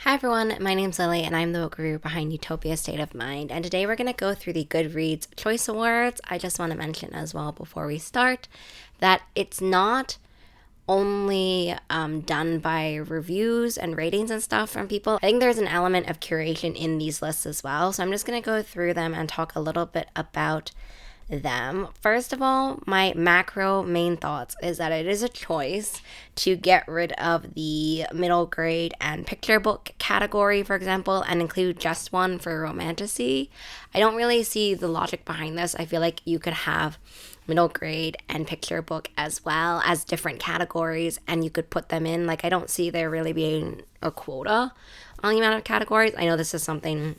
Hi everyone, my name's Lily and I'm the book reviewer behind Utopia State of Mind, and today we're going to go through the Goodreads Choice Awards. I just want to mention as well before we start that it's not only done by reviews and ratings and stuff from people. I think there's an element of curation in these lists as well, so I'm just going to go through them and talk a little bit about them. First of all, my macro main thoughts is that it is a choice to get rid of the middle grade and picture book category, for example, and include just one for romantasy. I don't really see the logic behind this. I feel like you could have middle grade and picture book as well as different categories, and you could put them in. Like, I don't see there really being a quota on the amount of categories. I know this is something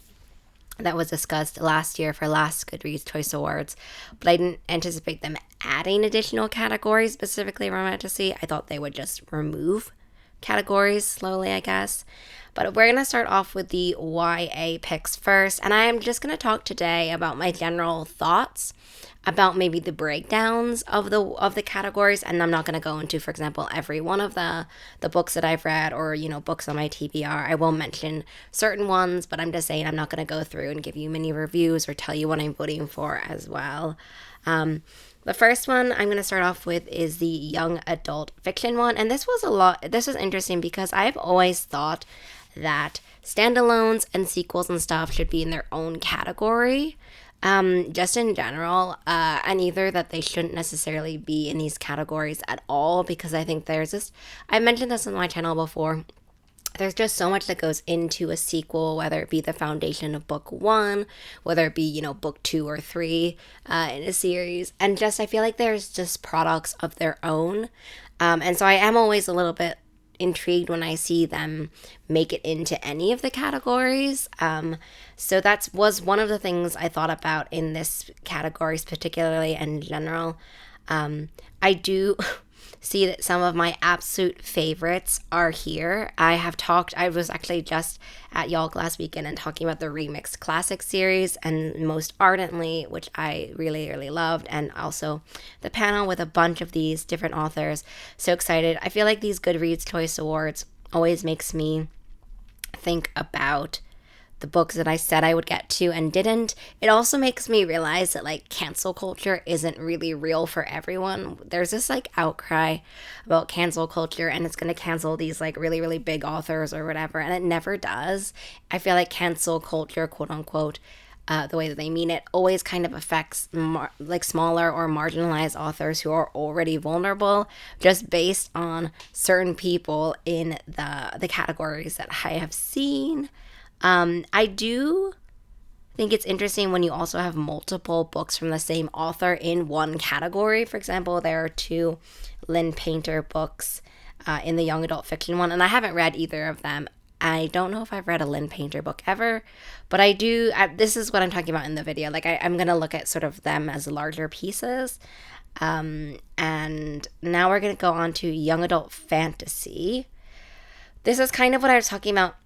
that was discussed last year for last Goodreads Choice Awards, but I didn't anticipate them adding additional categories, specifically romantasy. I thought they would just remove categories slowly, I guess. But we're going to start off with the YA picks first, and I'm just going to talk today about my general thoughts about maybe the breakdowns of the categories, and I'm not going to go into, for example, every one of the books that I've read or, books on my TBR. I will mention certain ones, but I'm just saying I'm not going to go through and give you many reviews or tell you what I'm voting for as well. The first one I'm going to start off with is the young adult fiction one, and this was interesting because I've always thought that standalones and sequels and stuff should be in their own category. Just in general, and either that they shouldn't necessarily be in these categories at all, because I think I mentioned this on my channel before, there's just so much that goes into a sequel, whether it be the foundation of book one, whether it be, book 2 or 3 in a series, and just I feel like there's just products of their own, and so I am always a little bit intrigued when I see them make it into any of the categories. So that was one of the things I thought about in this categories, particularly in general. I do see that some of my absolute favorites are here. I was actually just at Y'all last weekend and talking about the Remixed Classic series and Most Ardently, which I really, really loved, and also the panel with a bunch of these different authors. So excited. I feel like these Goodreads Choice Awards always makes me think about the books that I said I would get to and didn't. It also makes me realize that cancel culture isn't really real for everyone. There's this outcry about cancel culture, and it's going to cancel these really, really big authors or whatever, and it never does. I feel like cancel culture, quote unquote, the way that they mean it, always kind of affects smaller or marginalized authors who are already vulnerable, just based on certain people in the categories that I have seen. I do think it's interesting when you also have multiple books from the same author in one category. For example, there are 2 Lynn Painter books in the young adult fiction one, and I haven't read either of them. I don't know if I've read a Lynn Painter book ever, but I do. This is what I'm talking about in the video. I'm going to look at sort of them as larger pieces. And now we're going to go on to young adult fantasy. This is kind of what I was talking about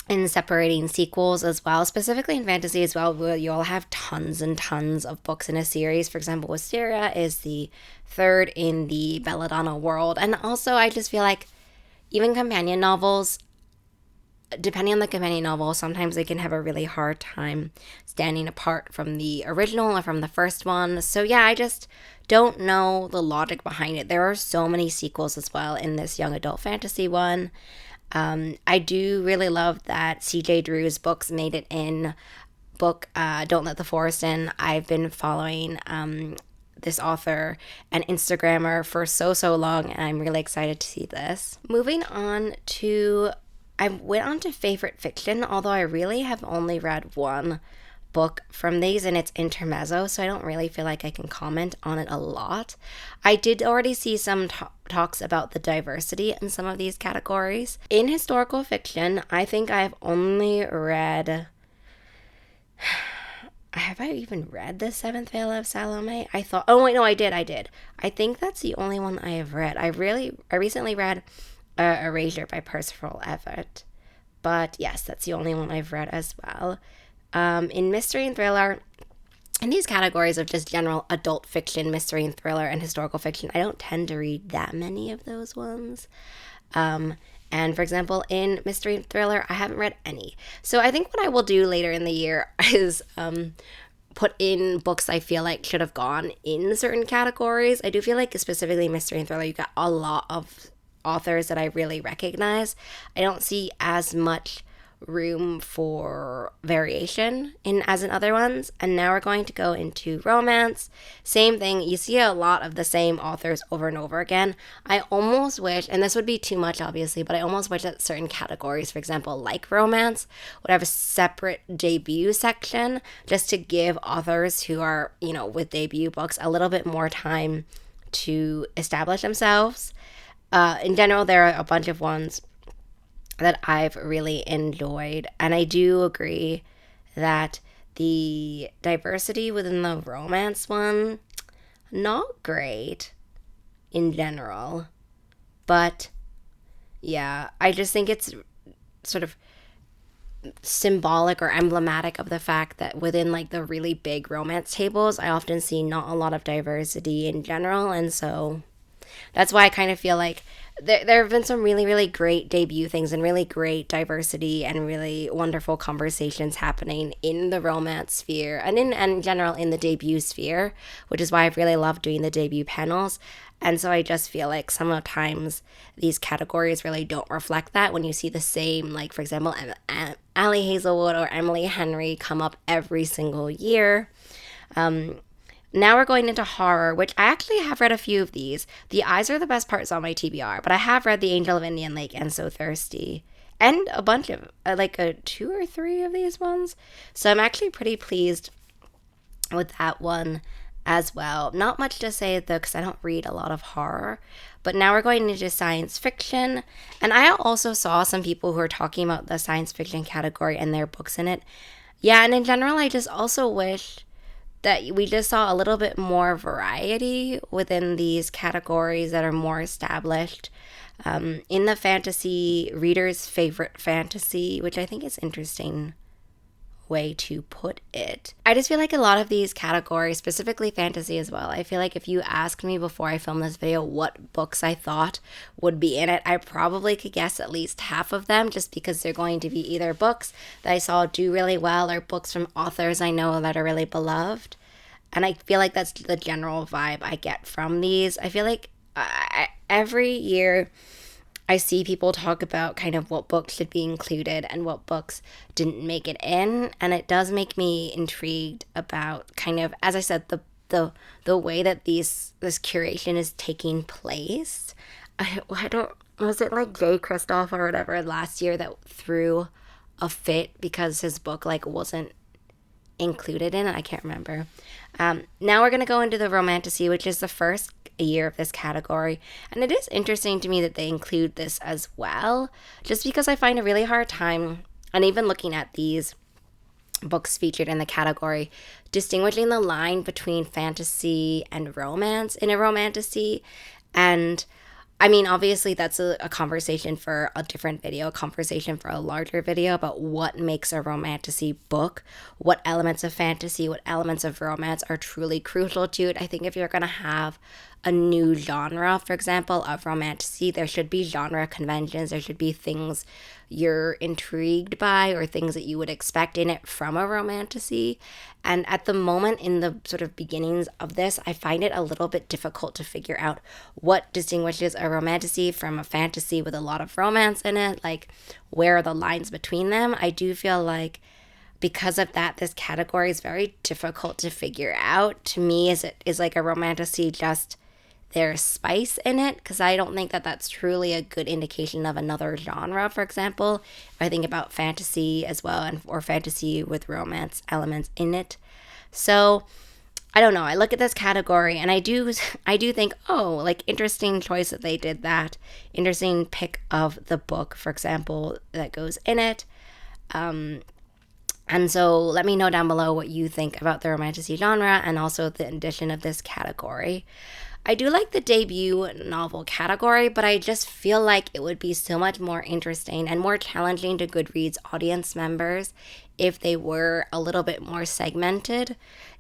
in separating sequels as well, specifically in fantasy as well, where you all have tons and tons of books in a series. For example, Wisteria is the 3rd in the Belladonna world. And also, I just feel like even companion novels, depending on the companion novel, sometimes they can have a really hard time standing apart from the original or from the first one. So yeah, I just don't know the logic behind it. There are so many sequels as well in this young adult fantasy one. I do really love that C.J. Drew's books made it in book Don't Let the Forest In. I've been following this author and Instagrammer for so long, and I'm really excited to see this. Moving on to, I went on to favorite fiction, although I really have only read one book from these, and it's Intermezzo, so I don't really feel like I can comment on it a lot. I did already see some talks about the diversity in some of these categories. In historical fiction, I think I've only read... Have I even read The Seventh Veil of Salome? Oh wait, no, I did. I think that's the only one I have read. I recently read Erasure by Percival Everett, but yes, that's the only one I've read as well. In mystery and thriller, in these categories of just general adult fiction, mystery and thriller, and historical fiction, I don't tend to read that many of those ones. And for example, in mystery and thriller, I haven't read any. So I think what I will do later in the year is put in books I feel like should have gone in certain categories. I do feel like specifically mystery and thriller, you got a lot of authors that I really recognize. I don't see as much room for variation in as in other ones. And now we're going to go into romance. Same thing, you see a lot of the same authors over and over again. I almost wish, and this would be too much obviously, but I almost wish that certain categories, for example like romance, would have a separate debut section, just to give authors who are, with debut books a little bit more time to establish themselves. In general, there are a bunch of ones that I've really enjoyed. And I do agree that the diversity within the romance one, not great in general. But yeah, I just think it's sort of symbolic or emblematic of the fact that within like the really big romance tables, I often see not a lot of diversity in general. And so that's why I kind of feel like there have been some really, really great debut things and really great diversity and really wonderful conversations happening in the romance sphere and in general in the debut sphere, which is why I've really loved doing the debut panels. And so I just feel like sometimes these categories really don't reflect that when you see the same, like, for example, Allie Hazelwood or Emily Henry come up every single year. Now we're going into horror, which I actually have read a few of these. The Eyes Are the Best Parts on my TBR, but I have read The Angel of Indian Lake and So Thirsty. And a bunch of, two or three of these ones. So I'm actually pretty pleased with that one as well. Not much to say though, because I don't read a lot of horror. But now we're going into science fiction. And I also saw some people who are talking about the science fiction category and their books in it. Yeah, and in general, I just also wish that we just saw a little bit more variety within these categories that are more established. In the fantasy, reader's favorite fantasy, which I think is interesting way to put it. I just feel like a lot of these categories, specifically fantasy as well, I feel like if you asked me before I filmed this video what books I thought would be in it, I probably could guess at least half of them, just because they're going to be either books that I saw do really well or books from authors I know that are really beloved. And I feel like that's the general vibe I get from these. I feel like every year I see people talk about kind of what books should be included and what books didn't make it in. And it does make me intrigued about kind of, as I said, the way that this curation is taking place. I don't, was it like Jay Kristoff or whatever last year that threw a fit because his book wasn't included in it? I can't remember. Now we're going to go into the romantasy, which is the first year of this category. And it is interesting to me that they include this as well, just because I find a really hard time, and even looking at these books featured in the category, distinguishing the line between fantasy and romance in a romantasy. And I mean, obviously that's a conversation for a different video, a conversation for a larger video about what makes a romantasy book, what elements of fantasy, what elements of romance are truly crucial to it. I think if you're going to have a new genre, for example, of romantasy, there should be genre conventions. There should be things you're intrigued by or things that you would expect in it from a romantasy. And at the moment, in the sort of beginnings of this, I find it a little bit difficult to figure out what distinguishes a romantasy from a fantasy with a lot of romance in it. Like, where are the lines between them? I do feel like because of that, this category is very difficult to figure out. To me, is like a romantasy just there's spice in it? Because I don't think that that's truly a good indication of another genre, for example. If I think about fantasy as well, or fantasy with romance elements in it. So I don't know. I look at this category and I do think, oh, like, interesting choice that they did that. Interesting pick of the book, for example, that goes in it. And so let me know down below what you think about the romantasy genre and also the addition of this category. I do like the debut novel category, but I just feel like it would be so much more interesting and more challenging to Goodreads audience members if they were a little bit more segmented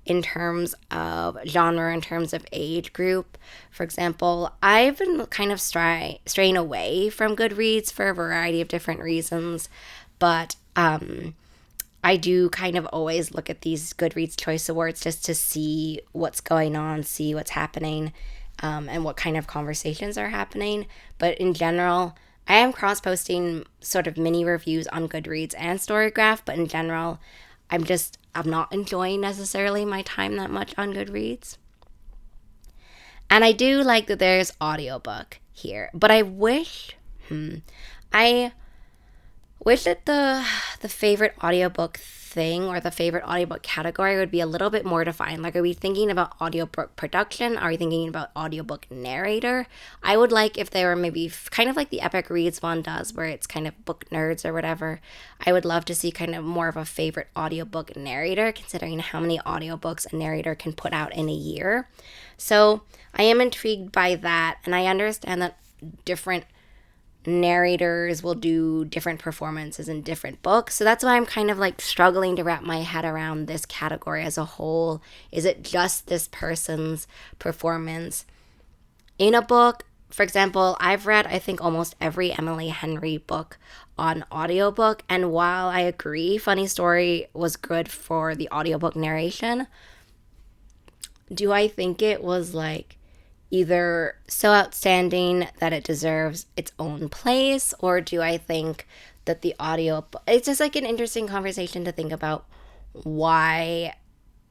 in terms of genre, in terms of age group. For example, I've been kind of straying away from Goodreads for a variety of different reasons, but I do kind of always look at these Goodreads Choice Awards just to see what's going on, see what's happening, and what kind of conversations are happening. But in general, I am cross posting sort of mini reviews on Goodreads and Storygraph, but in general, I'm not enjoying necessarily my time that much on Goodreads. And I do like that there's audiobook here, but I wish that the favorite audiobook thing or the favorite audiobook category would be a little bit more defined. Like, are we thinking about audiobook production? Are we thinking about audiobook narrator? I would like if they were maybe kind of like the Epic Reads one does, where it's kind of book nerds or whatever. I would love to see kind of more of a favorite audiobook narrator, considering how many audiobooks a narrator can put out in a year. So I am intrigued by that, and I understand that different narrators will do different performances in different books. So that's why I'm kind of like struggling to wrap my head around this category as a whole. Is it just this person's performance in a book? For example, I've read, I think, almost every Emily Henry book on audiobook. And while I agree Funny Story was good for the audiobook narration, do I think it was like either so outstanding that it deserves its own place, or do I think that the audio, it's just like an interesting conversation to think about why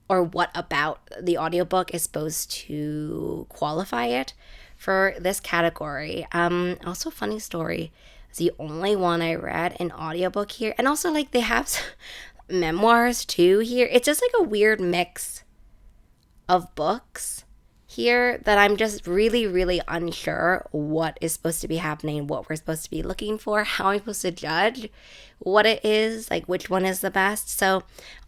or what about the audiobook is supposed to qualify it for this category. Also, Funny Story is the only one I read in audiobook here, and also like they have memoirs too here. It's just like a weird mix of books here that I'm just really, really unsure what is supposed to be happening, what we're supposed to be looking for, how I'm supposed to judge what it is, like which one is the best. So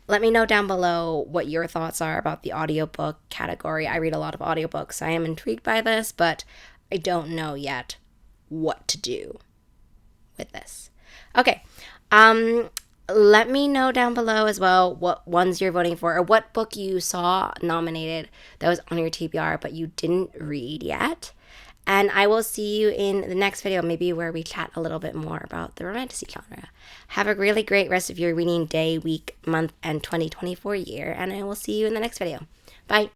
let me know down below what your thoughts are about the audiobook category. I read a lot of audiobooks, so I am intrigued by this, but I don't know yet what to do with this. Okay. Let me know down below as well what ones you're voting for, or what book you saw nominated that was on your TBR but you didn't read yet. And I will see you in the next video, maybe where we chat a little bit more about the romantasy genre. Have a really great rest of your reading day, week, month, and 2024 year, and I will see you in the next video. Bye.